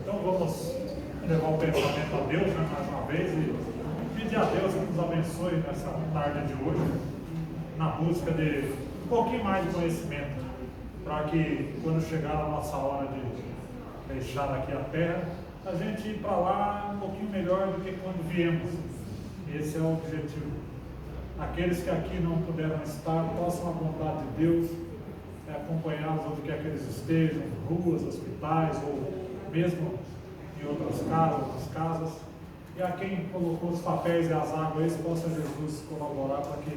Então vamos levar o pensamento a Deus, né, mais uma vez, e pedir a Deus que nos abençoe nessa tarde de hoje, na busca de um pouquinho mais de conhecimento, para que quando chegar a nossa hora de deixar aqui a terra, a gente ir para lá um pouquinho melhor do que quando viemos. Esse é o objetivo. Aqueles que aqui não puderam estar, possam a vontade de Deus acompanhá-los onde quer que eles estejam, ruas, hospitais, ou mesmo em outras casas. E a quem colocou os papéis e as águas, possa Jesus colaborar para que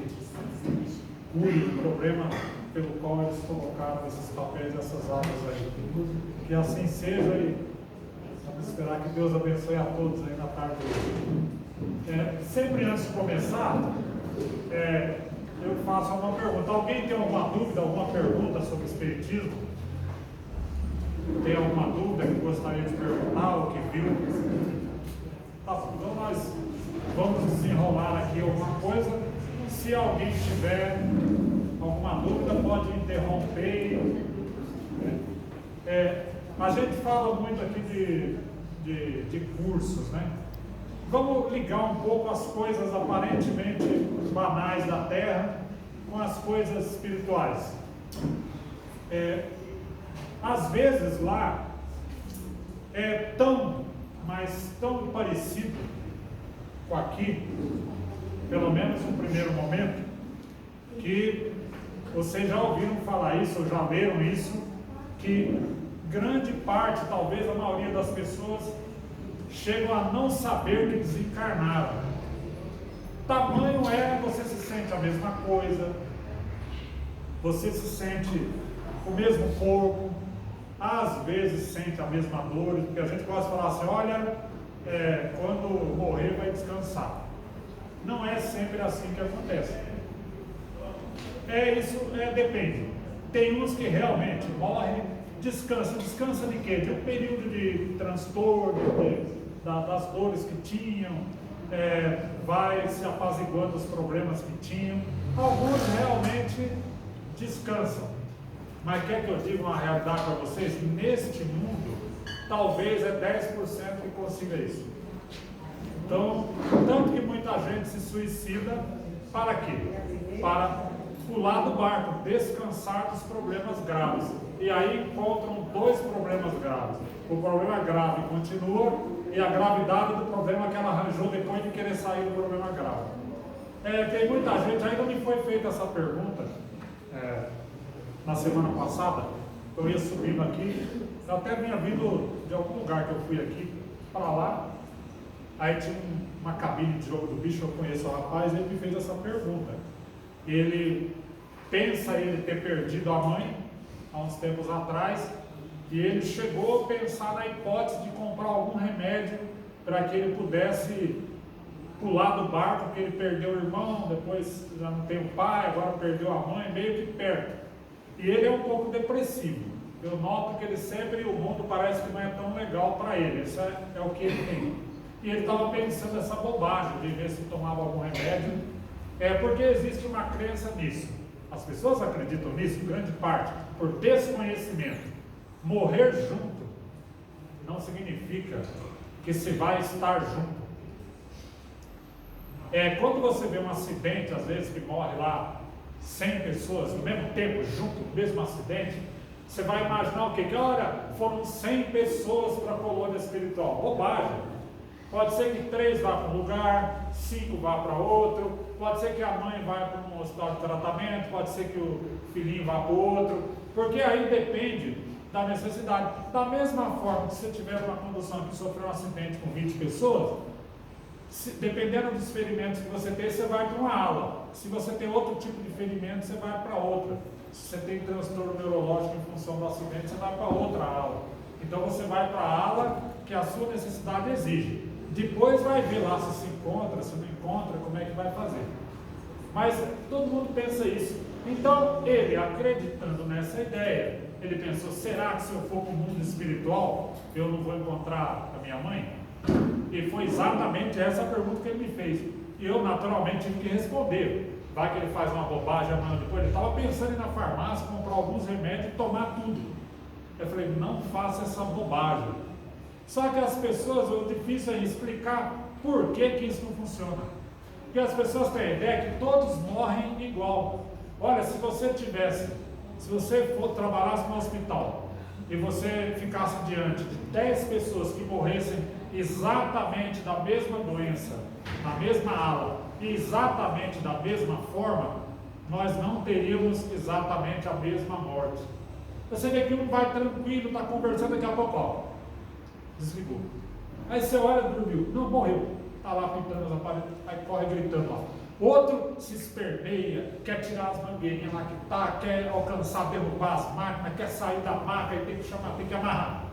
cure o problema pelo qual eles colocaram esses papéis e essas águas aí. Que assim seja, e vamos esperar que Deus abençoe a todos aí na tarde de hoje. Sempre antes de começar, eu faço uma pergunta. Alguém tem alguma dúvida, alguma pergunta sobre o Espiritismo? Tem alguma dúvida que gostaria de perguntar, ou que viu? Tá bom, então nós vamos desenrolar aqui alguma coisa. Se alguém tiver alguma dúvida, pode interromper. A gente fala muito aqui de cursos, né? Vamos ligar um pouco as coisas aparentemente banais da Terra com as coisas espirituais. Às vezes lá é mas tão parecido com aqui, pelo menos no primeiro momento, que vocês já ouviram falar isso, ou já leram isso, que grande parte, talvez a maioria das pessoas, chegam a não saber que desencarnaram. Tamanho você se sente a mesma coisa, você se sente o mesmo corpo, às vezes sente a mesma dor, porque a gente gosta de falar assim, olha, quando morrer vai descansar. Não é sempre assim que acontece. Depende. Tem uns que realmente morrem, descansa de quê? De um período de transtorno, das dores que tinham, vai se apaziguando os problemas que tinham. Alguns realmente descansam. Mas quer que eu diga uma realidade para vocês? Neste mundo, talvez 10% que consiga isso. Então, tanto que muita gente se suicida, para quê? Para pular do barco, descansar dos problemas graves. E aí encontram dois problemas graves. O problema grave continua e a gravidade do problema que ela arranjou depois de querer sair do problema grave. Tem muita gente, ainda me foi feita essa pergunta na semana passada. Eu ia subindo aqui, eu até vinha vindo de algum lugar que eu fui aqui para lá. Aí tinha uma cabine de jogo do bicho, eu conheço o rapaz, ele me fez essa pergunta. Ele pensa ele ter perdido a mãe há uns tempos atrás, e ele chegou a pensar na hipótese de comprar algum remédio para que ele pudesse pular do barco, porque ele perdeu o irmão, depois já não tem o pai, agora perdeu a mãe, meio que perto. E ele é um pouco depressivo. Eu noto que o mundo parece que não é tão legal para ele, isso é o que ele tem. E ele estava pensando nessa bobagem de ver se tomava algum remédio, porque existe uma crença nisso. As pessoas acreditam nisso, grande parte, por desconhecimento. Morrer junto não significa que se vai estar junto. Quando você vê um acidente, às vezes que morre lá 100 pessoas no mesmo tempo, junto no mesmo acidente, você vai imaginar o quê? Que olha, foram 100 pessoas para a colônia espiritual. Bobagem. Pode ser que 3 vá para um lugar, 5 vá para outro, pode ser que a mãe vá para um hospital de tratamento, pode ser que o filhinho vá para o outro, porque aí depende da necessidade. Da mesma forma que se você tiver uma condução que sofreu um acidente com 20 pessoas, dependendo dos ferimentos que você tem, você vai para uma ala. Se você tem outro tipo de ferimento, você vai para outra. Se você tem transtorno neurológico em função do acidente, você vai para outra ala. Então você vai para a ala que a sua necessidade exige. Depois vai ver lá se encontra, se não encontra, como é que vai fazer. Mas todo mundo pensa isso. Então ele, acreditando nessa ideia, ele pensou, será que se eu for para o mundo espiritual, eu não vou encontrar a minha mãe? E foi exatamente essa a pergunta que ele me fez. E eu naturalmente tive que responder. Vai que ele faz uma bobagem amanhã depois. Ele estava pensando em ir na farmácia, comprar alguns remédios e tomar tudo. Eu falei, não faça essa bobagem. Só que as pessoas, o difícil é explicar por que isso não funciona. Porque as pessoas têm a ideia que todos morrem igual. Olha, se você trabalhasse no hospital e você ficasse diante de 10 pessoas que morressem exatamente da mesma doença, na mesma ala, e exatamente da mesma forma, nós não teríamos exatamente a mesma morte. Você vê que um vai tranquilo, está conversando, daqui a pouco, ó, desligou. Aí você olha, dormiu, não, morreu, está lá pintando as aparelhos, aí corre gritando lá. Outro se esperneia, quer tirar as mangueirinhas lá que está, quer alcançar, derrubar as máquinas, quer sair da maca e tem que amarrar.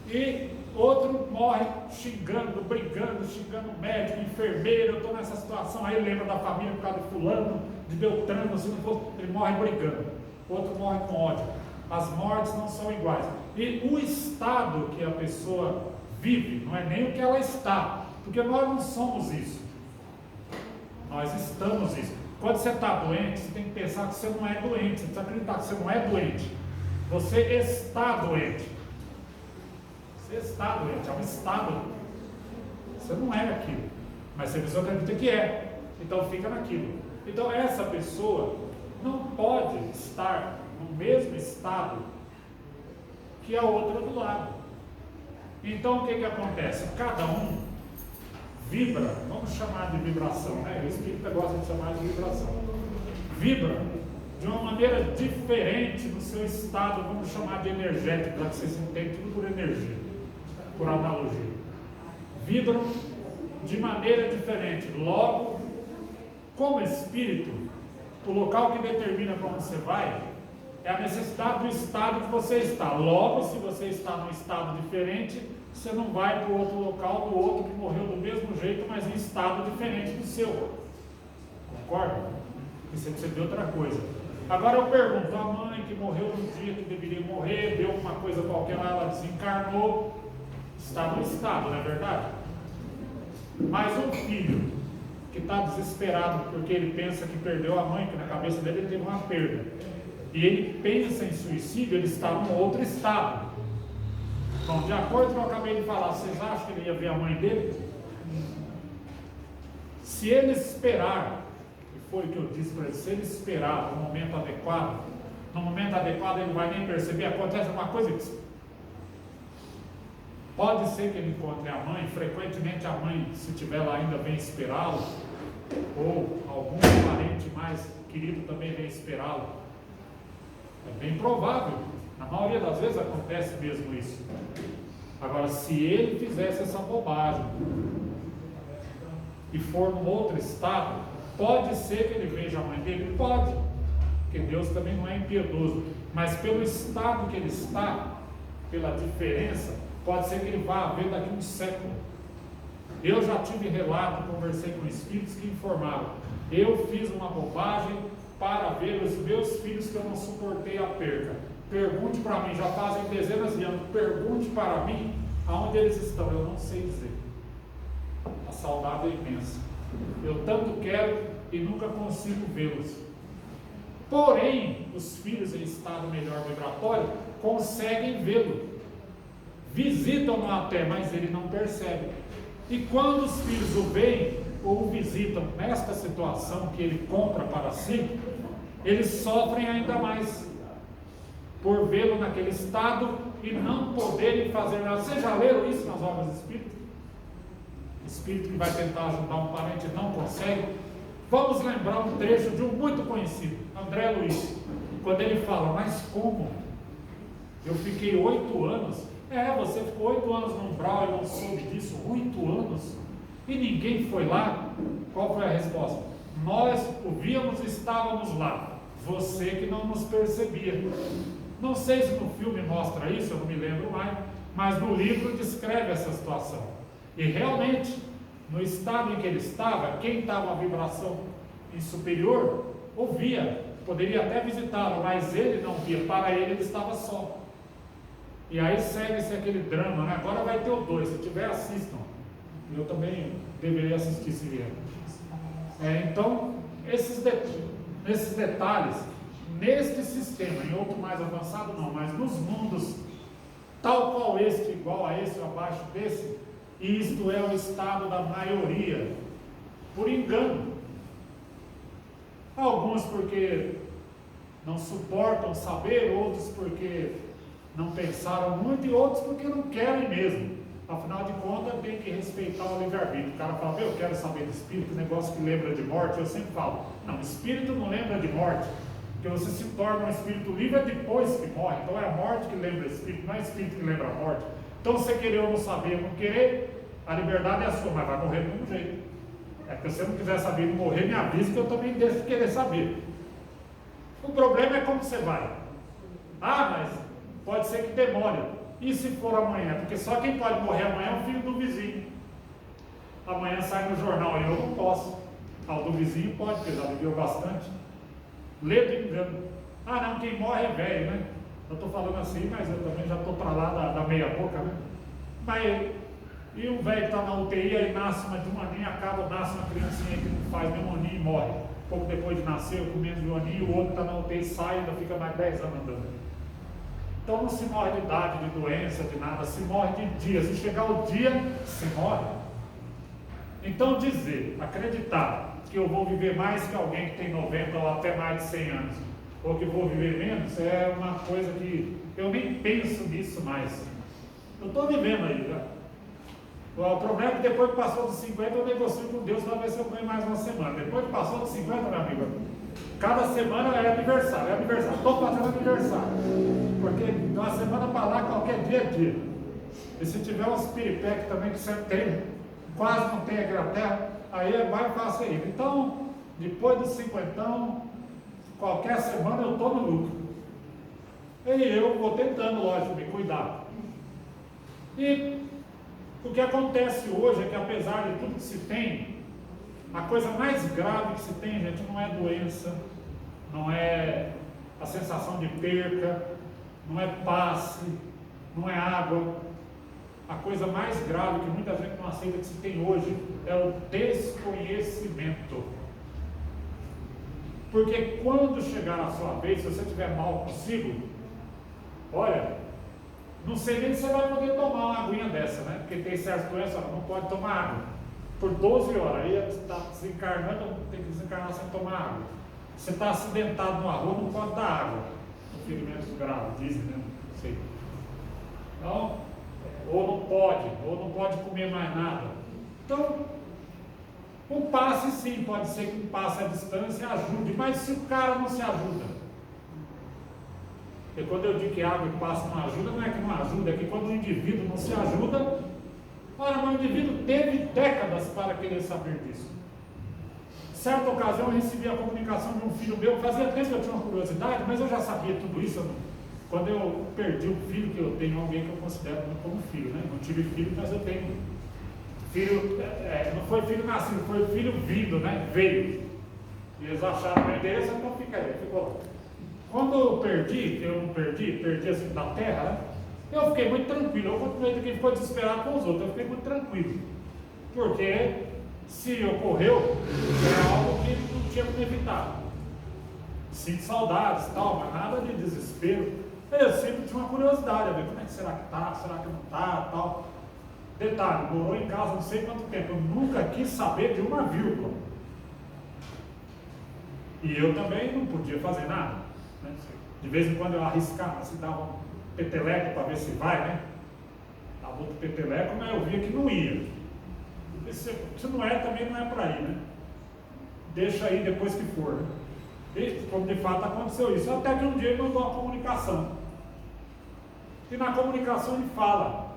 E outro morre xingando, brigando, xingando o médico, enfermeiro, eu estou nessa situação, aí lembra da família por causa de fulano, de Beltrano, se não fosse, ele morre brigando. Outro morre com ódio. As mortes não são iguais. E o estado que a pessoa vive, não é nem o que ela está, porque nós não somos isso. Nós estamos isso. Quando você está doente, você tem que pensar que você não é doente, você precisa acreditar que você não é doente. Você está doente. Você está doente, é um estado. Você não é aquilo, mas você precisa acreditar que é. Então fica naquilo. Então essa pessoa não pode estar no mesmo estado que a outra do lado. Então o que acontece? Cada um vibra, vamos chamar de vibração, né? O espírita gosta de chamar de vibração. Vibra de uma maneira diferente no seu estado, vamos chamar de energético, para que vocês entendam tudo por energia, por analogia. Vibram de maneira diferente. Logo, como espírito, o local que determina para onde você vai é a necessidade do estado que você está. Logo, se você está num estado diferente, você não vai para o outro local do outro que morreu do mesmo jeito, mas em estado diferente do seu. Concorda? Isso é de outra coisa. Agora eu pergunto, a mãe que morreu no dia que deveria morrer, deu uma coisa qualquer lá, ela desencarnou, está no estado, não é verdade? Mas um filho que está desesperado porque ele pensa que perdeu a mãe, que na cabeça dele ele teve uma perda, e ele pensa em suicídio, ele está num outro estado. Então, de acordo com o que eu acabei de falar, vocês acham que ele ia ver a mãe dele? Se ele esperar, e foi o que eu disse para ele, se ele esperar no momento adequado ele não vai nem perceber, acontece uma coisa que pode ser que ele encontre a mãe, frequentemente a mãe, se tiver lá ainda, vem esperá-lo, ou algum parente mais querido também vem esperá-lo. É bem provável, na maioria das vezes acontece mesmo isso. Agora, se ele fizesse essa bobagem e for num outro estado, pode ser que ele veja a mãe dele? Pode, porque Deus também não é impiedoso, mas pelo estado que ele está, pela diferença, pode ser que ele vá ver daqui a um século. Eu já tive relato, conversei com espíritos que informaram, eu fiz uma bobagem para ver os meus filhos que eu não suportei a perca. Pergunte para mim, já fazem dezenas de anos, pergunte para mim aonde eles estão, eu não sei dizer. A saudade é imensa. Eu tanto quero e nunca consigo vê-los. Porém, os filhos em estado melhor vibratório conseguem vê-lo. Visitam-no até, mas ele não percebe. E quando os filhos o veem ou o visitam nesta situação que ele compra para si, eles sofrem ainda mais por vê-lo naquele estado e não poderem fazer nada. Vocês já leram isso nas obras do Espírito? Espírito que vai tentar ajudar um parente e não consegue. Vamos lembrar um trecho de um muito conhecido, André Luiz, quando ele fala, mas como? Eu fiquei 8 anos. Você ficou 8 anos no umbral e não soube disso, 8 anos, e ninguém foi lá. Qual foi a resposta? Nós o víamos e estávamos lá, você que não nos percebia. Não sei se no filme mostra isso, eu não me lembro mais, mas no livro descreve essa situação. E realmente, no estado em que ele estava, quem estava a vibração em superior, ouvia, poderia até visitá-lo, mas ele não via, para ele estava só. E aí segue-se aquele drama, né? Agora vai ter o 2, se tiver, assistam. Eu também deveria assistir se vier. Então, esses detalhes neste sistema, em outro mais avançado não, mas nos mundos tal qual este, igual a esse ou abaixo desse, isto é o estado da maioria, por engano. Alguns porque não suportam saber, outros porque não pensaram muito e outros porque não querem mesmo. Afinal de contas, tem que respeitar o livre-arbítrio. O cara fala, eu quero saber de espírito, negócio que lembra de morte. Eu sempre falo, não, espírito não lembra de morte, porque você se torna um espírito livre depois que morre. Então é a morte que lembra espírito, não é espírito que lembra a morte. Então você querer ou não saber, não querer, a liberdade é a sua, mas vai morrer do mesmo jeito. É porque se você não quiser saber e morrer, me avisa que eu também deixo de querer saber. O problema é como você vai. Ah, mas pode ser que demore. E se for amanhã? Porque só quem pode morrer amanhã é o filho do vizinho. Amanhã sai no jornal e eu não posso. Ah, o do vizinho pode, porque já viveu bastante. Lê do engano. Ah, não, quem morre é velho, né? Eu estou falando assim, mas eu também já estou para lá da meia boca, né? Mas, e um velho que está na UTI, aí nasce de um aninho, nasce uma criancinha que não faz nem um aninho e morre. Pouco depois de nascer, com menos de um aninho, o outro está na UTI, sai e ainda fica mais 10 anos andando. Então não se morre de idade, de doença, de nada, se morre de dia. Se chegar o dia, se morre. Então dizer, acreditar que eu vou viver mais que alguém que tem 90 ou até mais de 100 anos, ou que vou viver menos, é uma coisa que eu nem penso nisso mais. Eu estou vivendo aí, já. O problema é que depois que passou dos 50, eu negocio com Deus para ver se eu ganho mais uma semana. Depois que passou dos 50, meu amigo, cada semana é aniversário, estou fazendo aniversário. Porque de uma semana para lá, qualquer dia é dia. E se tiver uns piripec também que sempre tem, quase não tem aqui na terra, aí é mais fácil ainda. Então, depois dos 50, qualquer semana eu estou no lucro. E eu vou tentando, lógico, me cuidar. E o que acontece hoje é que, apesar de tudo que se tem, a coisa mais grave que se tem, gente, não é doença, não é a sensação de perca, não é passe, não é água. A coisa mais grave que muita gente não aceita que se tem hoje é o desconhecimento. Porque quando chegar a sua vez, se você estiver mal consigo, olha, não sei nem se você vai poder tomar uma aguinha dessa, né? Porque tem certas doenças, não pode tomar água por 12 horas, aí está desencarnando, tem que desencarnar sem tomar água. Você está acidentado numa rua, não pode dar água. Ferimentos graves, dizem, né? Não sei. Então, ou não pode comer mais nada. Então, o passe sim, pode ser que um passe à distância ajude, mas se o cara não se ajuda, e quando eu digo que água e passe não ajuda, não é que não ajuda, é que quando o indivíduo não se ajuda, ora, mas o indivíduo teve décadas para querer saber disso. Certa ocasião eu recebi a comunicação de um filho meu, fazia tempo que eu tinha uma curiosidade, mas eu já sabia tudo isso. Quando eu perdi o filho que eu tenho, alguém que eu considero muito como filho, né? Não tive filho, mas eu tenho filho, não foi filho nascido, foi filho vindo, né? Veio. E eles acharam meu endereço, então fica aí, ficou. Quando eu perdi assim da terra, né? Eu fiquei muito tranquilo. Eu continuei de quem ficou desesperado com os outros, eu fiquei muito tranquilo. Porque se ocorreu, é algo que não tinha como evitar. Sinto saudades e tal, mas nada de desespero. Eu sempre tinha uma curiosidade, a ver como é que será que está, será que não está, tal. Detalhe, morou em casa não sei quanto tempo, eu nunca quis saber de uma vírgula. E eu também não podia fazer nada, né? De vez em quando eu arriscava, se dava um peteleco para ver se vai, né? Dava outro peteleco, mas eu via que não ia. Se não é, também não é para ir, né? Deixa aí depois que for, né? E como de fato aconteceu isso, até que um dia ele mandou uma comunicação. E na comunicação ele fala: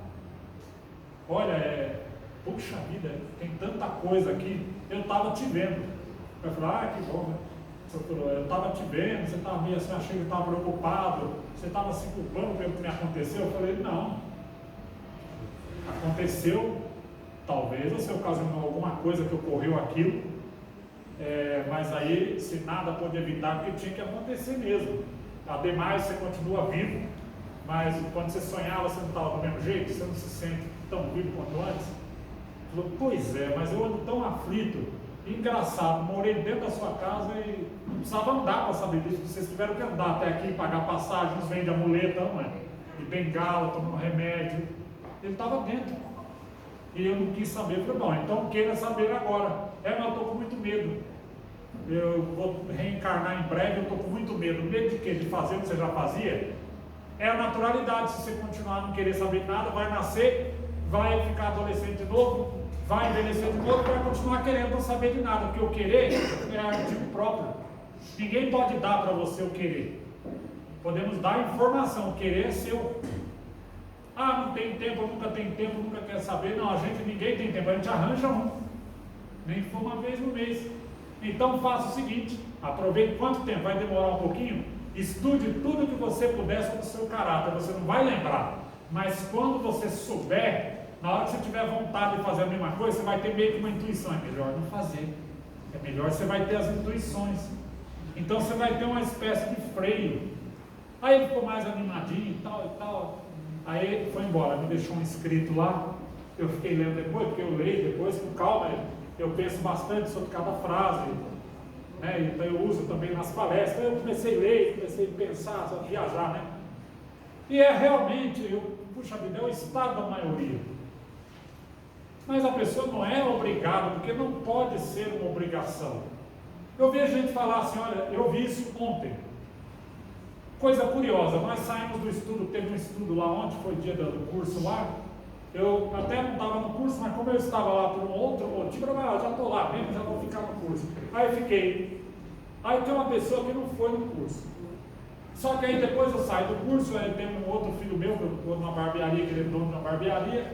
olha, puxa vida, tem tanta coisa aqui, eu estava te vendo. Eu falei, que bom, né? Eu estava te vendo, você estava meio assim, achei que estava preocupado, você estava se culpando pelo que me aconteceu. Eu falei, não, aconteceu, talvez você ocasionou alguma coisa que ocorreu aquilo, mas aí se nada pode evitar, porque tinha que acontecer mesmo. Ademais, você continua vivo, mas quando você sonhava, você não estava do mesmo jeito, você não se sente tão vivo quanto antes. Falou, pois é, mas eu ando tão aflito, Engraçado, morei dentro da sua casa e não precisava andar para saber disso. Vocês tiveram que andar até aqui, pagar passagem, uns vendem amuleta, não é? De bengala, tomando remédio. Ele estava dentro. E eu não quis saber. Eu falei, bom, então queira saber agora. Mas eu estou com muito medo. Eu vou reencarnar em breve, eu estou com muito medo. Medo de quê? De fazer o que você já fazia? É a naturalidade. Se você continuar a não querer saber de nada, vai nascer, vai ficar adolescente de novo, vai envelhecer de novo, vai continuar querendo não saber de nada, porque o querer é artigo próprio. Ninguém pode dar para você o querer. Podemos dar informação, o querer é seu. Ah, não tem tempo, nunca tem tempo, nunca quer saber. Não, ninguém tem tempo, a gente arranja um. Nem for uma vez no mês. Então faça o seguinte, aproveite quanto tempo, vai demorar um pouquinho, estude tudo que você puder sobre o seu caráter, você não vai lembrar, mas quando você souber, na hora que você tiver vontade de fazer a mesma coisa, você vai ter meio que uma intuição, é melhor não fazer, é melhor, você vai ter as intuições, então você vai ter uma espécie de freio. Aí ele ficou mais animadinho e tal, aí ele foi embora, me deixou um escrito lá, eu fiquei lendo depois, porque eu leio depois com calma, eu penso bastante sobre cada frase, né? Então eu uso também nas palestras, eu comecei a ler, comecei a pensar, a viajar, né? E é realmente, puxa vida, é o estado da maioria. Mas a pessoa não é obrigada, porque não pode ser uma obrigação. Eu vejo gente falar assim, olha, eu vi isso ontem. Coisa curiosa, nós saímos do estudo, teve um estudo lá ontem, foi dia do curso lá, eu até não estava no curso, mas como eu estava lá por um outro motivo, eu já estou lá mesmo, já vou ficar no curso. Aí eu fiquei. Aí tem uma pessoa que não foi no curso. Só que aí depois eu saio do curso, aí tem um outro filho meu, que eu estou numa barbearia, que ele é dono de uma barbearia.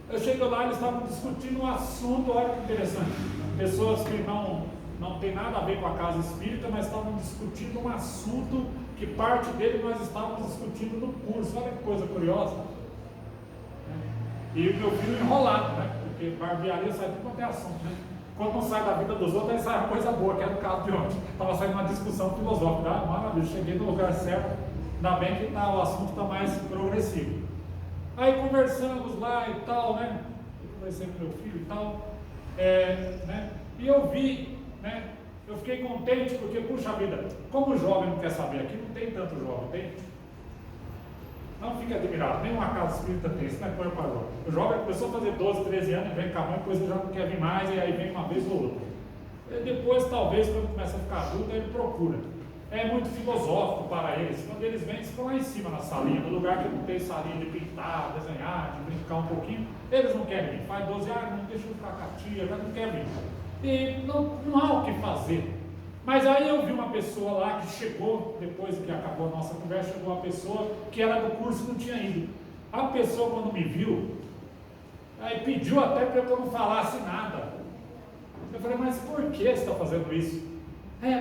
Eu chego lá, eles estavam discutindo um assunto, olha que interessante. Pessoas que não tem nada a ver com a casa espírita, mas estavam discutindo um assunto que parte dele nós estávamos discutindo no curso. Olha que coisa curiosa. E o meu filho enrolado, né? Porque barbearia sai tudo quanto é assunto, né? Quando não sai da vida dos outros, aí sai uma coisa boa, que é no caso de ontem. Estava saindo uma discussão filosófica. Ah, maravilha, cheguei no lugar certo, ainda bem que o assunto está mais progressivo. Aí conversamos lá e tal, né? Eu conversei com meu filho e tal, né? E eu vi, né? Eu fiquei contente porque, puxa vida, como o jovem não quer saber, aqui não tem tanto jovem, tem? Não fique admirado, nenhuma casa espírita tem, isso não é coisa para jovem. O jovem começou a fazer 12, 13 anos, vem com a mãe, depois ele já não quer vir mais, e aí vem uma vez ou outra. E depois, talvez, quando começa a ficar adulto, ele procura. É muito filosófico para eles. Quando eles vêm, eles ficam lá em cima na salinha, no lugar que não tem salinha de pintar, desenhar, de brincar um pouquinho, eles não querem vir. Faz 12 anos, não deixa eu ficar com a tia, já não quer vir. E não há o que fazer. Mas aí eu vi uma pessoa lá que chegou, depois que acabou a nossa conversa, chegou uma pessoa que era do curso e não tinha ido. A pessoa, quando me viu, aí pediu até para que eu não falasse nada. Eu falei, mas por que você está fazendo isso?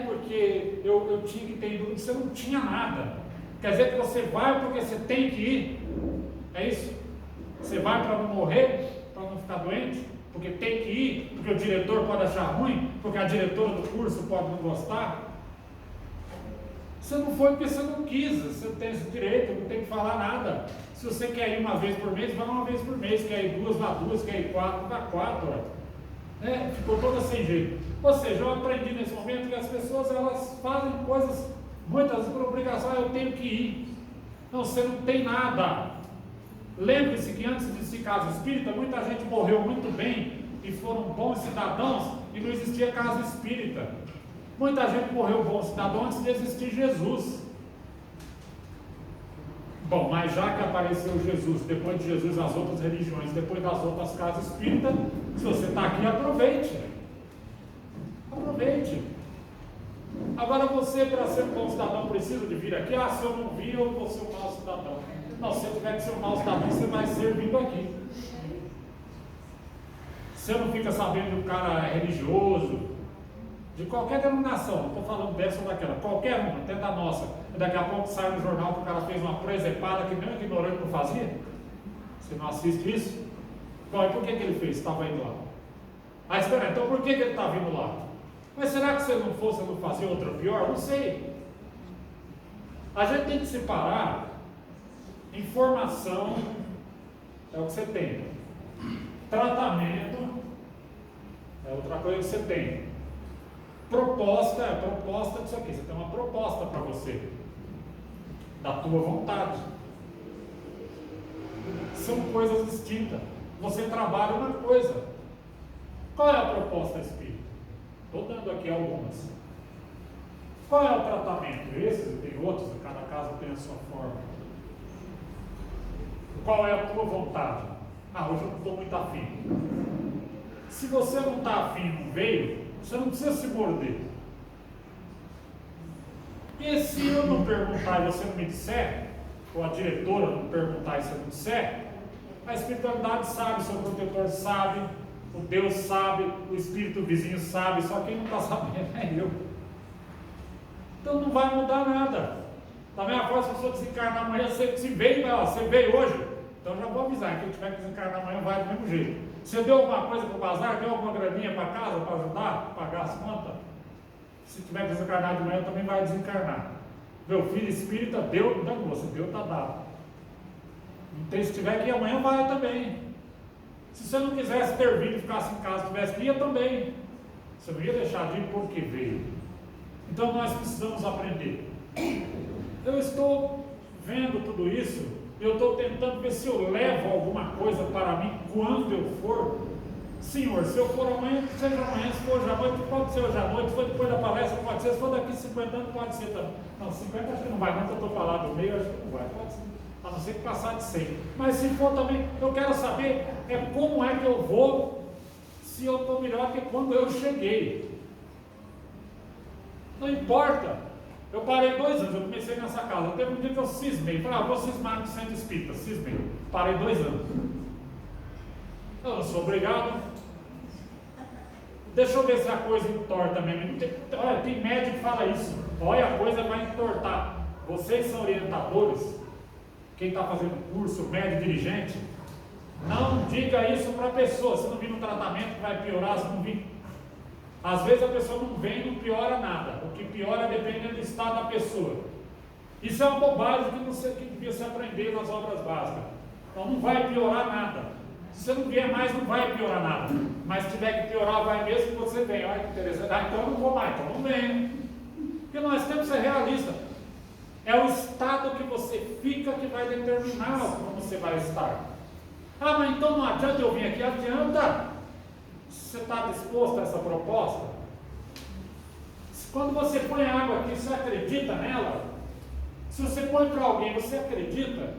Porque eu tinha que ter ido, você não tinha nada. Quer dizer que você vai porque você tem que ir. É isso? Você vai para não morrer, para não ficar doente? Porque tem que ir, porque o diretor pode achar ruim, porque a diretora do curso pode não gostar. Você não foi porque você não quis, você não tem esse direito, não tem que falar nada. Se você quer ir uma vez por mês, vai uma vez por mês, quer ir duas, vá duas, quer ir quatro, vá quatro. Ficou toda sem jeito. Ou seja, eu aprendi nesse momento que as pessoas elas fazem coisas, muitas por obrigação, eu tenho que ir. Não, você não tem nada. Lembre-se que antes de se casa espírita, muita gente morreu muito bem e foram bons cidadãos e não existia casa espírita. Muita gente morreu bom cidadão antes de existir Jesus. Bom, mas já que apareceu Jesus, depois de Jesus as outras religiões, depois das outras casas espíritas, se você está aqui, aproveite. Aproveite. Agora você, para ser um bom cidadão, precisa de vir aqui. Se eu não vir, eu vou ser um mau cidadão. Não, se eu tiver que ser um mau cidadão, você vai ser vindo aqui. Você não fica sabendo que o cara é religioso, de qualquer denominação, não estou falando dessa ou daquela, qualquer uma, até da nossa. Daqui a pouco sai no jornal que o cara fez uma presepada que nem o ignorante não fazia. Você não assiste isso? Bom, e por que ele fez? Estava indo lá. Aí espera, então por que ele está vindo lá? Mas será que se ele não fosse, ele não fazia outra pior? Não sei. A gente tem que separar informação, é o que você tem. Tratamento é outra coisa que você tem. proposta disso aqui. Você tem uma proposta para você, da tua vontade. São coisas distintas. Você trabalha uma coisa. Qual é a proposta espírita? Estou dando aqui algumas. Qual é o tratamento? Esses e tem outros, cada caso tem a sua forma. Qual é a tua vontade? Hoje eu não estou muito afim. Se você não está afim, não veio, você não precisa se morder. E se eu não perguntar e você não me disser, ou a diretora não perguntar e você não disser, a espiritualidade sabe, o seu protetor sabe, o Deus sabe, o espírito vizinho sabe, só quem não está sabendo é eu. Então não vai mudar nada. Da mesma forma, se a pessoa desencarnar amanhã, se veio, você veio hoje, então já vou avisar, quem tiver que desencarnar amanhã vai do mesmo jeito. Você deu alguma coisa para o bazar, deu alguma graninha para casa, para ajudar, para pagar as contas? Se tiver que desencarnar de manhã, também vai desencarnar. Meu filho espírita deu, não, você deu, está dado. Então, se tiver que ir amanhã, vai também. Se você não quisesse ter vindo e ficasse em casa, tivesse que ir também. Você não ia deixar de ir porque veio. Então, nós precisamos aprender. Eu estou vendo tudo isso, eu estou tentando ver se eu levo alguma coisa para mim quando eu for. Senhor, se eu for amanhã, seja amanhã, se for hoje à noite, pode ser hoje à noite, se for depois da palestra, pode ser, se for daqui 50 anos, pode ser também. Não, 50 acho que não vai, não, que eu estou falando do meio, acho que não vai, pode ser, a não ser que passar de 100. Mas se for também, eu quero saber como é que eu vou, se eu estou melhor que quando eu cheguei. Não importa. Eu parei 2 anos, eu comecei nessa casa. Teve um dia que eu cismei. Falei, vou cismar no centro espírita. Cismei. Parei 2 anos. Eu não sou obrigado. Deixa eu ver se a coisa entorta mesmo. Olha, tem médico que fala isso. Olha, a coisa vai entortar. Vocês são orientadores. Quem está fazendo curso, médico, dirigente. Não diga isso para a pessoa. Se não vir no tratamento, vai piorar. Se não vir. Às vezes a pessoa não vem e não piora nada. O que piora depende do estado da pessoa. Isso é uma bobagem que devia se aprender nas obras básicas. Então não vai piorar nada. Se você não vier mais, não vai piorar nada. Mas se tiver que piorar, vai mesmo que você venha. Olha que interessante. Então eu não vou mais, então não venho. Porque nós temos que ser realistas. É o estado que você fica que vai determinar como você vai estar. Mas então não adianta eu vir aqui. Adianta. Você está disposto a essa proposta? Quando você põe água aqui, você acredita nela? Se você põe para alguém, você acredita?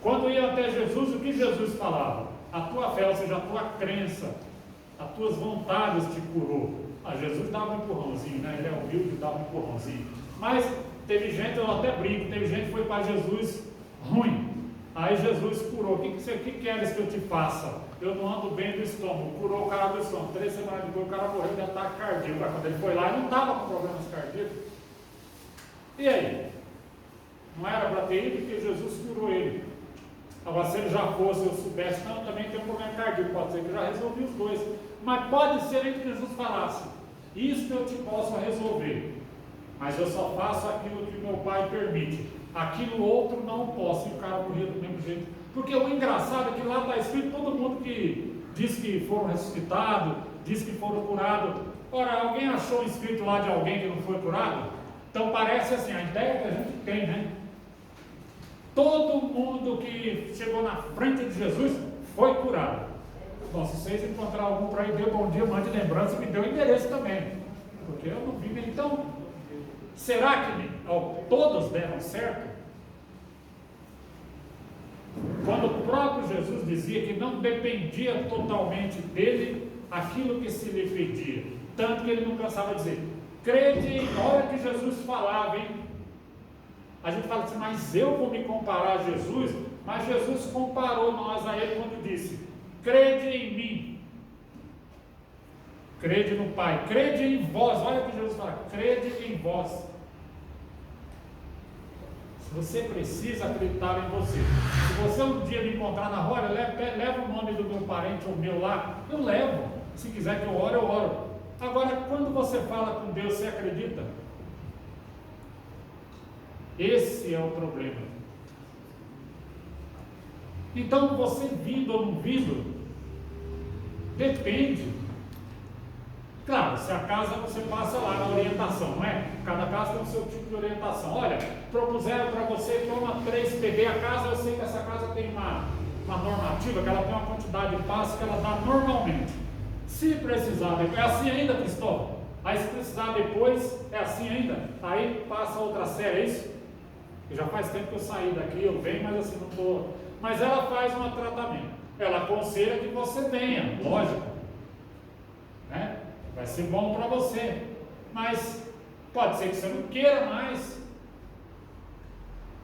Quando ia até Jesus, o que Jesus falava? A tua fé, ou seja, a tua crença, as tuas vontades te curou. Jesus dava um empurrãozinho, né? Ele é humilde, dava um empurrãozinho. Mas teve gente, eu até brinco, teve gente que foi para Jesus ruim. Aí Jesus curou. O que queres que eu te faça? Eu não ando bem do estômago. Curou o cara do estômago. 3 semanas depois o cara morreu de ataque cardíaco. Quando ele foi lá, ele não estava com problemas cardíacos. E aí? Não era para ter ido porque Jesus curou ele. Agora, se ele já fosse, eu soubesse, não, também tem um problema cardíaco. Pode ser que eu já resolvi os dois. Mas pode ser que Jesus falasse: isto eu te posso resolver. Mas eu só faço aquilo que meu Pai permite. Aquilo outro não posso. E o cara morria do mesmo jeito. Porque o engraçado é que lá está escrito todo mundo que diz que foram ressuscitados, diz que foram curados. Ora, alguém achou escrito lá de alguém que não foi curado? Então parece assim, a ideia que a gente tem, né? Todo mundo que chegou na frente de Jesus foi curado. Bom, se vocês encontrarem algum para aí, dê bom dia, mande lembrança, me dê o endereço também. Porque eu não vi. Então, será que todos deram certo? Quando o próprio Jesus dizia que não dependia totalmente dele aquilo que se lhe pedia, tanto que ele não cansava de dizer: crede em, olha que Jesus falava, hein? A gente fala assim, mas eu vou me comparar a Jesus? Mas Jesus comparou nós a ele quando disse: crede em mim, crede no Pai, crede em vós. Olha o que Jesus fala: crede em vós. Você precisa acreditar em você. Se você um dia me encontrar na rua, leva o nome do meu parente ou meu lá, eu levo. Se quiser que eu ore, eu oro. Agora, quando você fala com Deus, você acredita? Esse é o problema. Então, você vindo ou não vindo, depende. Claro, se a casa você passa lá na orientação, não é? Cada casa tem o seu tipo de orientação. Olha, propuseram para você, toma 3 PB a casa, eu sei que essa casa tem uma normativa, que ela tem uma quantidade de passos que ela dá normalmente. Se precisar, é assim ainda, Cristóvão? Aí se precisar depois, é assim ainda? Aí passa outra série, é isso? Já faz tempo que eu saí daqui, eu venho, mas assim não estou. Mas ela faz um tratamento. Ela aconselha que você venha, lógico. Né? Vai ser bom para você. Mas pode ser que você não queira mais.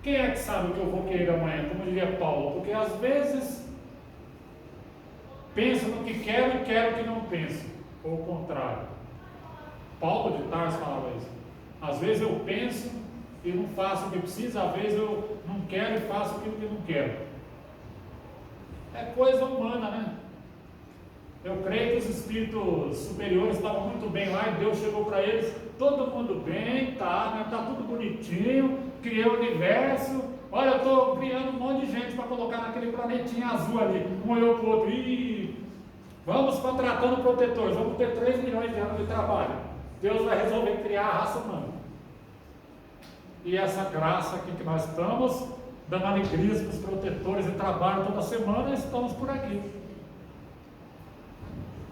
Quem é que sabe o que eu vou querer amanhã? Como diria Paulo, porque às vezes penso no que quero e quero que não penso. Ou o contrário. Paulo de Tarso falava isso. Às vezes eu penso e não faço o que precisa, às vezes eu não quero e faço aquilo que não quero. É coisa humana, né? Eu creio que os espíritos superiores estavam muito bem lá e Deus chegou para eles, todo mundo bem, tá, né? Tá tudo bonitinho, criei o universo, olha, eu estou criando um monte de gente para colocar naquele planetinha azul ali, um olhou para o outro, e vamos contratando protetores, vamos ter 3 milhões de anos de trabalho, Deus vai resolver criar a raça humana. E essa graça aqui que nós estamos, dando alegrias para os protetores e trabalho toda semana, estamos por aqui.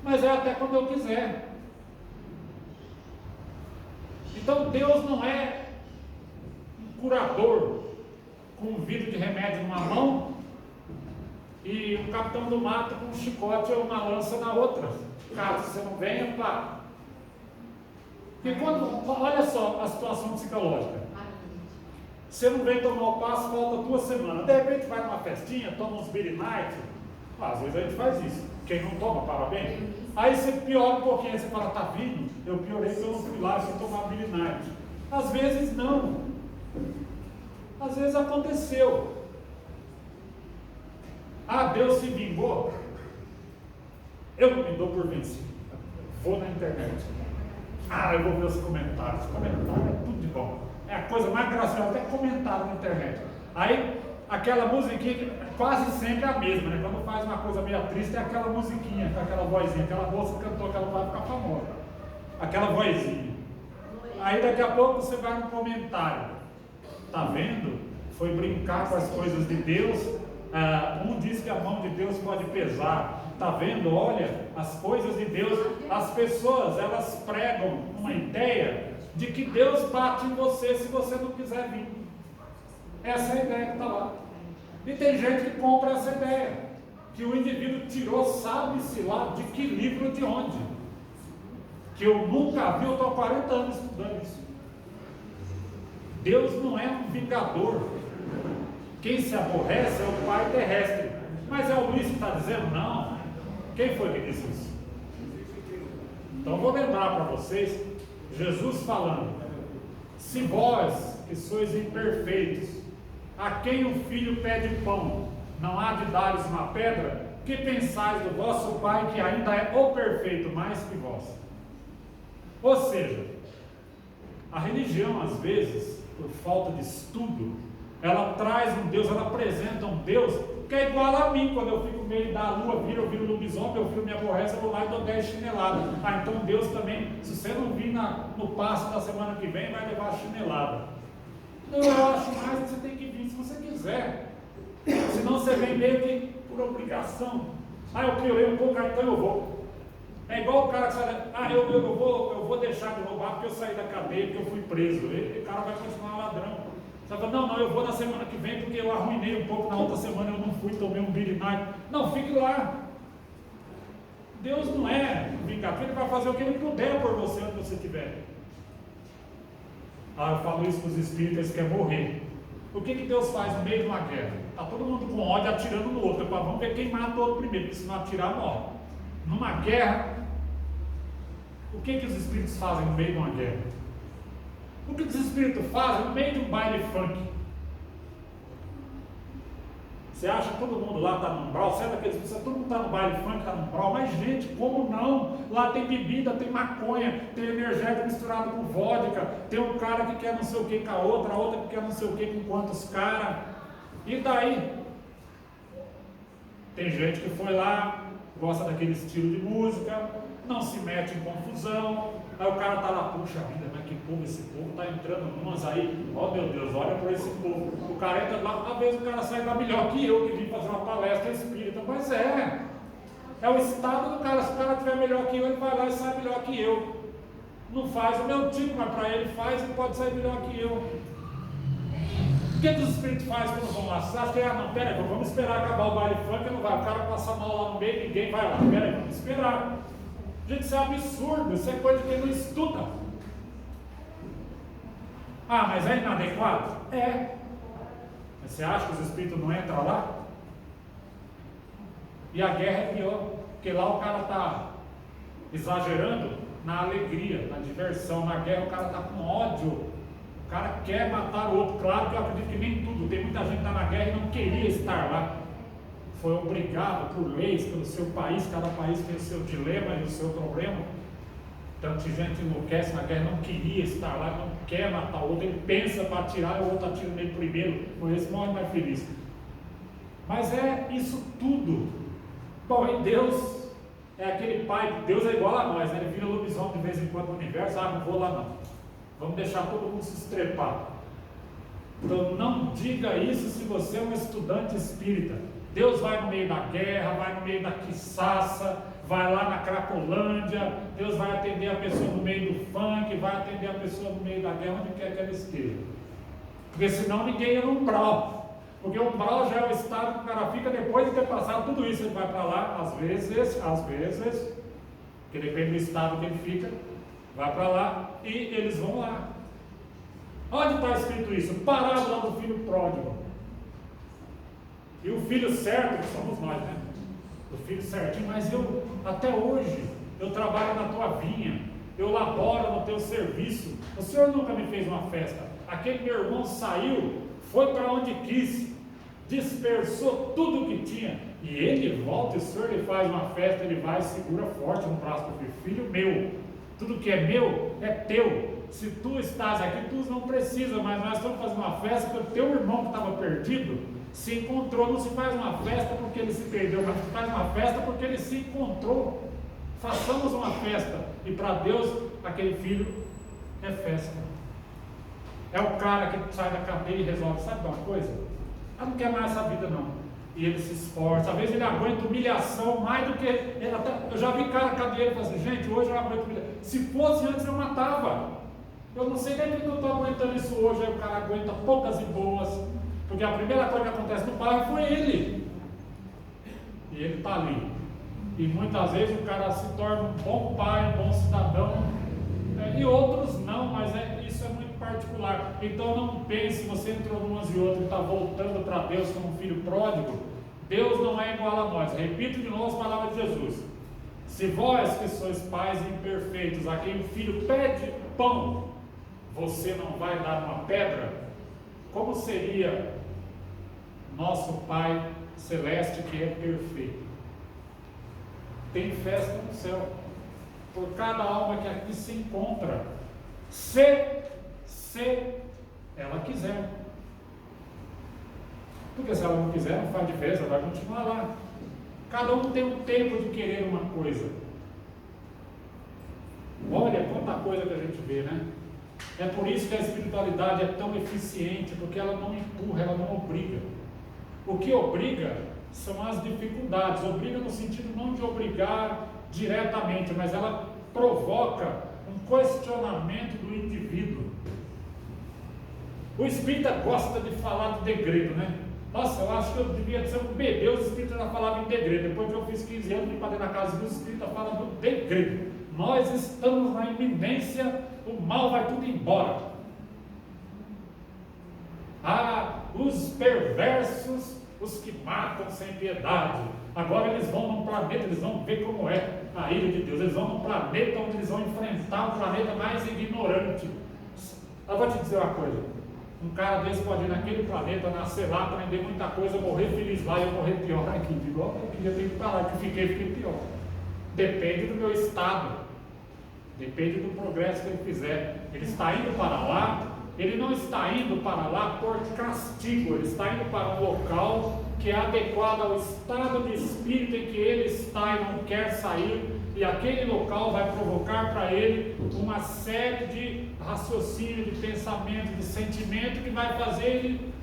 Mas é até quando eu quiser. Então Deus não é um curador com um vidro de remédio numa mão e um capitão do mato com um chicote ou uma lança na outra. Caso você não venha, pá. Porque olha só a situação psicológica. Você não vem tomar o passo, falta 2 semanas. De repente vai numa festinha, toma uns Billy Night. Às vezes a gente faz isso. Quem não toma, parabéns. Aí você piora um pouquinho, aí você fala, tá vindo? Eu piorei porque eu não fui lá sem tomar Billy Night. Às vezes não. Às vezes aconteceu. Ah, Deus se vingou. Eu não me dou por vencido. Vou na internet. Ah, eu vou ver os comentários. Comentário é tudo de bom. É a coisa mais graciosa, até comentário na internet. Aí, aquela musiquinha, quase sempre é a mesma, né? Quando faz uma coisa meio triste, é aquela musiquinha, com aquela vozinha, aquela moça que cantou, que ela vai ficar famosa. Aquela vozinha. Aí, daqui a pouco, você vai no comentário. Tá vendo? Foi brincar com as coisas de Deus. Um diz que a mão de Deus pode pesar. Tá vendo? Olha, as coisas de Deus. As pessoas, elas pregam uma ideia de que Deus bate em você se você não quiser vir. Essa é a ideia que está lá. E tem gente que compra essa ideia, que o indivíduo tirou, sabe-se lá de que livro, de onde. Que eu nunca vi, eu estou há 40 anos estudando isso. Deus não é um vingador. Quem se aborrece é o pai terrestre. Mas é o Luiz que está dizendo? Não. Quem foi que disse isso? Então eu vou lembrar para vocês, Jesus falando, se vós, que sois imperfeitos, a quem o filho pede pão, não há de dar-lhes uma pedra, que pensais do vosso Pai, que ainda é o perfeito, mais que vós? Ou seja, a religião, às vezes, por falta de estudo, ela traz um Deus, ela apresenta um Deus que é igual a mim. Quando eu fico no meio da lua, eu viro lobisomem, meu filho me aborrece, eu vou lá e dou 10 chineladas. Então Deus também, se você não vir no passo da semana que vem, vai levar a chinelada. Não, eu acho mais que você tem que vir se você quiser. Senão você vem meio que por obrigação. Eu piorei um pouco, então eu vou. É igual o cara que sai, eu vou deixar de roubar porque eu saí da cadeia, porque eu fui preso. O cara vai continuar ladrão. Você fala, não, eu vou na semana que vem porque eu arruinei um pouco, na outra semana eu não fui, tomei um Billy Night. Não, fique lá. Deus não é vingador, ele vai fazer o que ele puder por você onde você estiver. Eu falo isso para os espíritos, eles querem morrer. O que Deus faz no meio de uma guerra? Está todo mundo com ódio atirando no outro. Vamos ver quem mata o outro primeiro, porque se não atirar, morre. Numa guerra, o que os espíritos fazem no meio de uma guerra? O que os espíritos fazem no meio de um baile funk? Você acha que todo mundo lá está no umbral? Você é daqueles que todo mundo está no baile funk, está no umbral? Mas gente, como não? Lá tem bebida, tem maconha, tem energético misturado com vodka, tem um cara que quer não sei o que com a outra que quer não sei o que com quantos caras. E daí? Tem gente que foi lá, gosta daquele estilo de música, não se mete em confusão. Aí o cara está lá, puxa vida, mas que povo, esse povo está entrando numas aí, ó meu Deus, olha para esse povo. O cara entra lá, às vezes o cara sai lá melhor que eu, que vim fazer uma palestra espírita, mas é o estado do cara. Se o cara estiver melhor que eu, ele vai lá e sai melhor que eu. Não faz o meu tipo, mas para ele faz e pode sair melhor que eu. O que os espíritos fazem quando vão lá? Você acha que, não, pera aí, vamos esperar acabar o baile funk, não vai, o cara passa mal lá no meio, ninguém vai lá, pera aí, vamos esperar. Gente, isso é absurdo, isso é coisa que quem não estuda. Ah, mas é inadequado? É. Mas você acha que os espíritos não entram lá? E a guerra é pior, porque lá o cara está exagerando na alegria, na diversão. Na guerra o cara está com ódio. O cara quer matar o outro. Claro que eu acredito que nem tudo. Tem muita gente que está na guerra e não queria estar lá. Foi obrigado por leis, pelo seu país. Cada país tem o seu dilema e o seu problema. Tanta gente enlouquece na guerra, não queria estar lá, não quer matar o outro. Ele pensa para atirar e o outro atira nele primeiro. Por esse morre mais feliz. Mas é isso tudo. Bom, e Deus é aquele pai. Deus é igual a nós, né? Ele vira lobisomem de vez em quando no universo. Não vou lá não. Vamos deixar todo mundo se estrepar. Então não diga isso se você é um estudante espírita. Deus vai no meio da guerra, vai no meio da quiçaça, vai lá na Cracolândia. Deus vai atender a pessoa no meio do funk, vai atender a pessoa no meio da guerra, onde quer que ela esteja. Porque senão ninguém ia no umbral. Porque o umbral já é o estado que o cara fica depois de ter passado tudo isso. Ele vai para lá, às vezes, porque depende do estado que ele fica. Vai para lá e eles vão lá. Onde está escrito isso? Parábola lá do filho pródigo. E o filho certo, que somos nós, né? O filho certinho, mas eu, até hoje, eu trabalho na tua vinha, eu laboro no teu serviço. O Senhor nunca me fez uma festa. Aquele meu irmão saiu, foi para onde quis, dispersou tudo que tinha. E ele volta, e o Senhor lhe faz uma festa, ele vai e segura forte no braço do filho. Filho meu. Tudo que é meu é teu. Se tu estás aqui, tu não precisa, mas nós estamos fazendo uma festa porque o teu irmão que estava perdido se encontrou. Não se faz uma festa porque ele se perdeu, mas se faz uma festa porque ele se encontrou. Façamos uma festa. E para Deus, aquele filho é festa. É o cara que sai da cadeia e resolve, sabe uma coisa? Eu não quero mais essa vida não. E ele se esforça, às vezes ele aguenta humilhação mais do que ele até, eu já vi cara cadeira e falei assim, gente, hoje eu aguento humilhação. Se fosse antes eu matava. Eu não sei nem porque eu estou aguentando isso hoje. Aí o cara aguenta poucas e boas, porque a primeira coisa que acontece no bairro foi ele. E ele está ali. E muitas vezes o cara se torna um bom pai, um bom cidadão, e outros não, mas isso é muito particular. Então não pense, você entrou numas e outras e está voltando para Deus como um filho pródigo. Deus não é igual a nós. Repito de novo as palavras de Jesus. Se vós que sois pais imperfeitos, a quem o filho pede pão, você não vai dar uma pedra, como seria nosso Pai Celeste que é perfeito? Tem festa no céu por cada alma que aqui se encontra, se ela quiser. Porque se ela não quiser, não faz diferença, ela vai continuar lá. Cada um tem um tempo de querer uma coisa. Olha quanta coisa que a gente vê, né? É por isso que a espiritualidade é tão eficiente, porque ela não empurra, ela não obriga. O que obriga são as dificuldades. Obriga no sentido não de obrigar diretamente, mas ela provoca um questionamento do indivíduo. O espírita gosta de falar de degredo, né? Nossa, eu acho que eu devia ser um bebê, os espíritas já falavam em degredo. Depois que eu fiz 15 anos, vim para dentro da casa dos espíritas, falam do degredo. Nós estamos na iminência, o mal vai tudo embora. Os perversos, os que matam sem piedade, agora eles vão num planeta, eles vão ver como é a ira de Deus. Eles vão num planeta onde eles vão enfrentar o planeta mais ignorante. Eu vou te dizer uma coisa. Um cara desse pode ir naquele planeta, nascer lá, aprender muita coisa, morrer feliz lá e eu morrer pior aqui. Digo, aqui eu tenho que falar que fiquei pior. Depende do meu estado, depende do progresso que ele fizer. Ele está indo para lá, ele não está indo para lá por castigo, ele está indo para um local que é adequado ao estado de espírito em que ele está e não quer sair, E aquele local vai provocar para ele uma série de raciocínio, de pensamento, de sentimento que vai fazer ele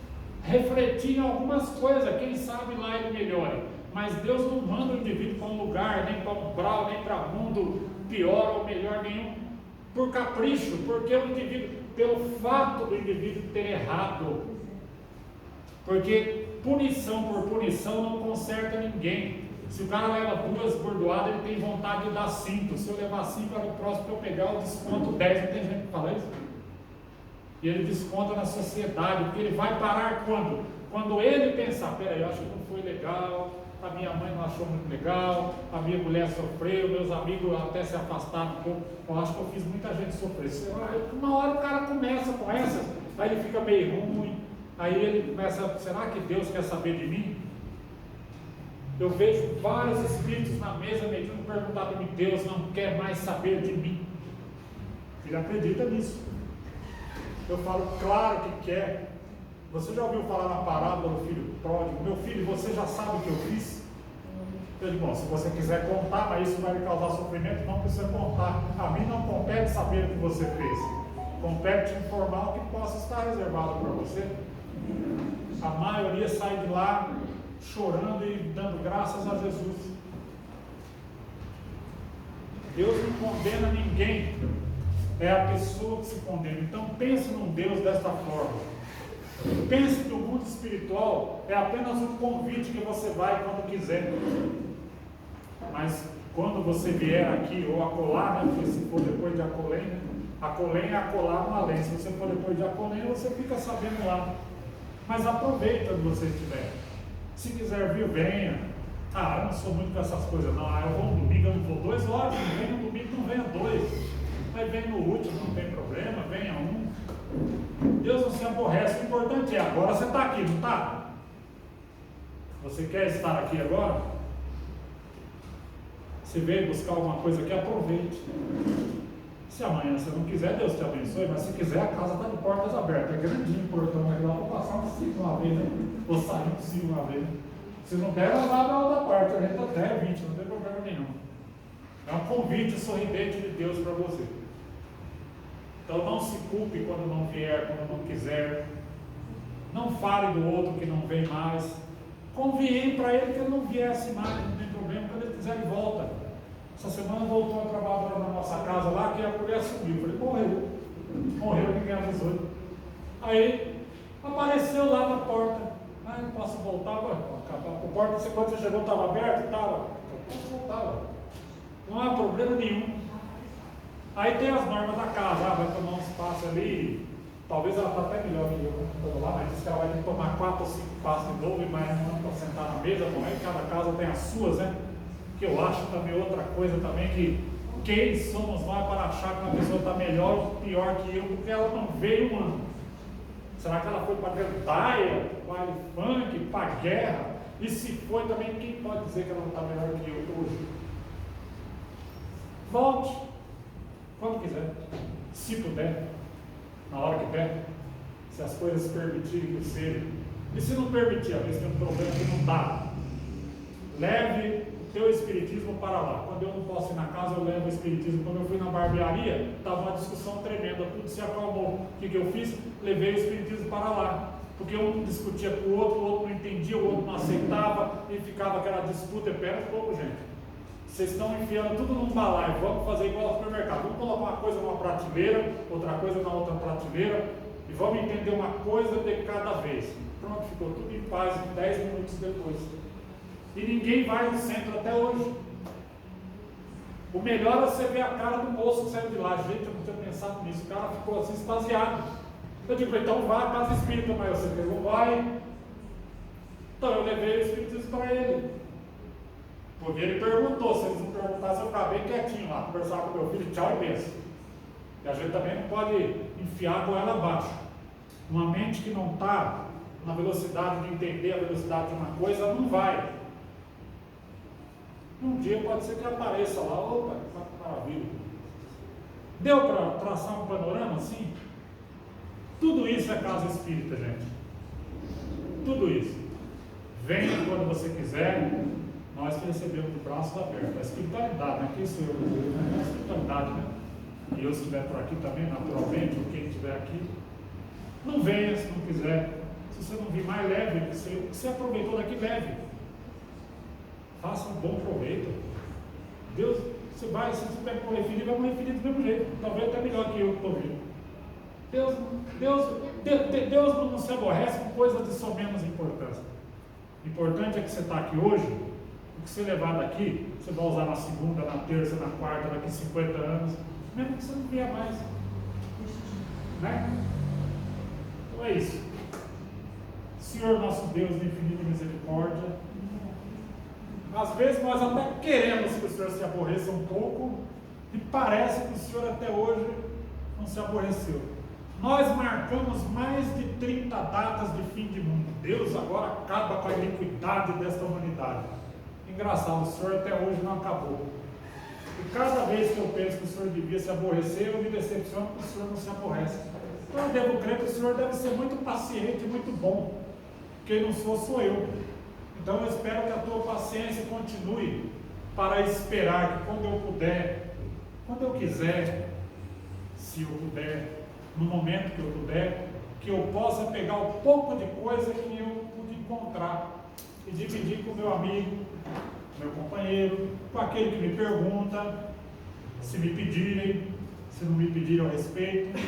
refletir em algumas coisas. Quem sabe lá ele melhore. Mas Deus não manda o indivíduo para um lugar, nem para um brau, nem para um mundo pior ou melhor nenhum, por capricho, porque o indivíduo, pelo fato do indivíduo ter errado, porque punição por punição não conserta ninguém. Se o cara leva 2 bordoadas, ele tem vontade de dar 5. Se eu levar 5, para o próximo eu pegar, eu desconto 10. Não tem gente que fala isso? E ele desconta na sociedade, porque ele vai parar quando? Quando ele pensar, peraí, eu acho que não foi legal, a minha mãe não achou muito legal, a minha mulher sofreu, meus amigos até se afastaram um pouco, eu acho que eu fiz muita gente sofrer. Uma hora o cara começa com essa, aí ele fica meio ruim, aí ele começa, será que Deus quer saber de mim? Eu vejo vários espíritos na mesa medindo perguntar para mim, Deus não quer mais saber de mim. Ele acredita nisso. Eu falo, claro que quer. Você já ouviu falar na parábola do filho pródigo? Meu filho, você já sabe o que eu fiz? Eu digo, bom, se você quiser contar, mas isso vai lhe causar sofrimento, não precisa contar. A mim não compete saber o que você fez. Compete informar o que possa estar reservado para você. A maioria sai de lá chorando e dando graças a Jesus. Deus não condena ninguém, é a pessoa que se condena. Então pense num Deus desta forma. Pense que o mundo espiritual é apenas um convite que você vai quando quiser, mas quando você vier aqui ou acolá, né, porque se for depois de Acolém, né, Acolém é acolá no além. Se você for depois de Acolém, você fica sabendo lá, mas aproveita onde você estiver. Se quiser vir, venha. Eu não sou muito com essas coisas não. Eu vou no domingo, eu não vou 2 horas, não venha no domingo, não venha 2. Aí vem no último, não tem problema, venha 1. Deus não se aborrece, o importante é, agora você está aqui, não está? Você quer estar aqui agora? Se veio buscar alguma coisa aqui, aproveite. Se amanhã você não quiser, Deus te abençoe, mas se quiser, a casa está de portas abertas, é grandinho o portão, mas lá vou passar um ciclo uma vez, né? Vou sair um ciclo uma vez. Se não der, ela abre a outra parte, a gente até 20, não tem problema nenhum. É um convite sorridente de Deus para você. Então não se culpe quando não vier, quando não quiser. Não fale do outro que não vem mais. Conviem para ele que ele não viesse mais, não tem problema. Quando ele quiser, ele volta. Essa semana voltou a trabalhar na nossa casa lá, que a mulher sumiu. Eu falei, morreu, ninguém avisou. Aí apareceu lá na porta. Não posso voltar, a porta, quando você chegou, estava aberta? Estava. Eu posso voltar. Não há problema nenhum. Aí tem as normas da casa, vai tomar um espaço ali, talvez ela está até melhor que eu lá, mas diz que ela vai ter que tomar 4 ou 5 passos de novo, e mais não para sentar na mesa, não é? Cada casa tem as suas, né? Que eu acho também outra coisa também, que quem somos nós para achar que uma pessoa está melhor ou pior que eu, porque ela não veio um ano. Será que ela foi para gandaia, baile funk, para guerra? E se foi também, quem pode dizer que ela não está melhor que eu hoje? Volte. Quando quiser, se puder, na hora que der, se as coisas permitirem que seja. E se não permitir, às vezes tem um problema que não dá, leve o teu espiritismo para lá. Quando eu não posso ir na casa, eu levo o espiritismo. Quando eu fui na barbearia, estava uma discussão tremenda, tudo se acalmou. O que eu fiz? Levei o espiritismo para lá. Porque um discutia com o outro não entendia, o outro não aceitava, e ficava aquela disputa. Espera um pouco, gente. Vocês estão enfiando tudo num balaio, vamos fazer igual ao supermercado, vamos colocar uma coisa numa prateleira, outra coisa na outra prateleira, e vamos entender uma coisa de cada vez. Pronto, ficou tudo em paz 10 minutos depois. E ninguém vai no centro até hoje. O melhor é você ver a cara do moço que saiu de lá. Gente, eu não tinha pensado nisso, o cara ficou assim extasiado. Eu digo, então vá à casa espírita, mas você não vai. Então eu levei o espiritismo para ele. Porque ele perguntou, se eles não perguntassem, eu ficava bem quietinho lá, conversava com meu filho, tchau e benção. E a gente também não pode enfiar a goela abaixo. Uma mente que não está na velocidade de entender a velocidade de uma coisa, não vai. Um dia pode ser que apareça lá, opa, que maravilha. Deu para traçar um panorama assim? Tudo isso é casa espírita, gente. Tudo isso. Venha quando você quiser. nós que recebemos de braços abertos. A espiritualidade, né? Quem sou eu? A espiritualidade, né? E eu, se estiver por aqui também, naturalmente, ou quem estiver aqui, não venha se não quiser. Se você não vir mais, leve. O que você aproveitou daqui, leve. Faça um bom proveito. Deus, você vai, se você tiver que morrer ferido, vai morrer ferido do mesmo jeito. Talvez até melhor que eu que estou vivo. Deus não se aborrece com coisas de só menos importância. O importante é que você está aqui hoje, o que você levar daqui, você vai usar na segunda, na terça, na quarta, daqui 50 anos, mesmo que você não venha mais. Né? Então é isso. Senhor nosso Deus de infinita misericórdia, às vezes nós até queremos que o Senhor se aborreça um pouco, e parece que o Senhor até hoje não se aborreceu. Nós marcamos mais de 30 datas de fim de mundo. Deus agora acaba com a iniquidade desta humanidade. Engraçado, o Senhor até hoje não acabou. E cada vez que eu penso que o Senhor devia se aborrecer, eu me decepciono porque o Senhor não se aborrece. Então eu devo crer que o Senhor deve ser muito paciente e muito bom. Quem não sou eu. Então eu espero que a tua paciência continue para esperar que quando eu puder, quando eu quiser, se eu puder, no momento que eu puder, que eu possa pegar o pouco de coisa que eu pude encontrar e dividir com o meu amigo, meu companheiro, com aquele que me pergunta, se me pedirem, se não me pedirem ao respeito,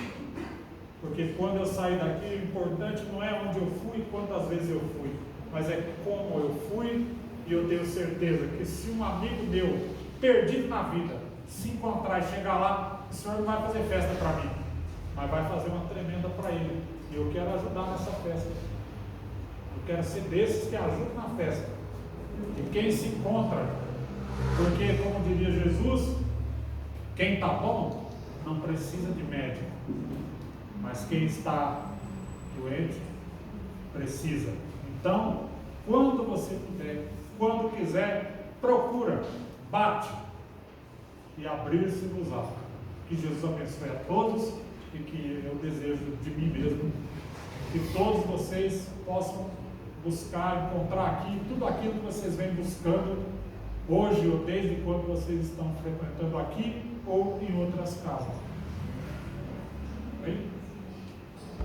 porque quando eu sair daqui, o importante não é onde eu fui, quantas vezes eu fui, mas é como eu fui, e eu tenho certeza que se um amigo meu, perdido na vida, se encontrar e chegar lá, o Senhor não vai fazer festa para mim, mas vai fazer uma tremenda para ele, e eu quero ajudar nessa festa. Eu quero ser desses que ajudam na festa, e quem se encontra, porque como diria Jesus, quem está bom não precisa de médico, mas quem está doente precisa. Então, quando você puder, quando quiser, procura, bate e abrir-se-nos-á. Que Jesus abençoe a todos e que eu desejo de mim mesmo que todos vocês possam buscar, encontrar aqui tudo aquilo que vocês vêm buscando hoje ou desde quando vocês estão frequentando aqui ou em outras casas. Bem?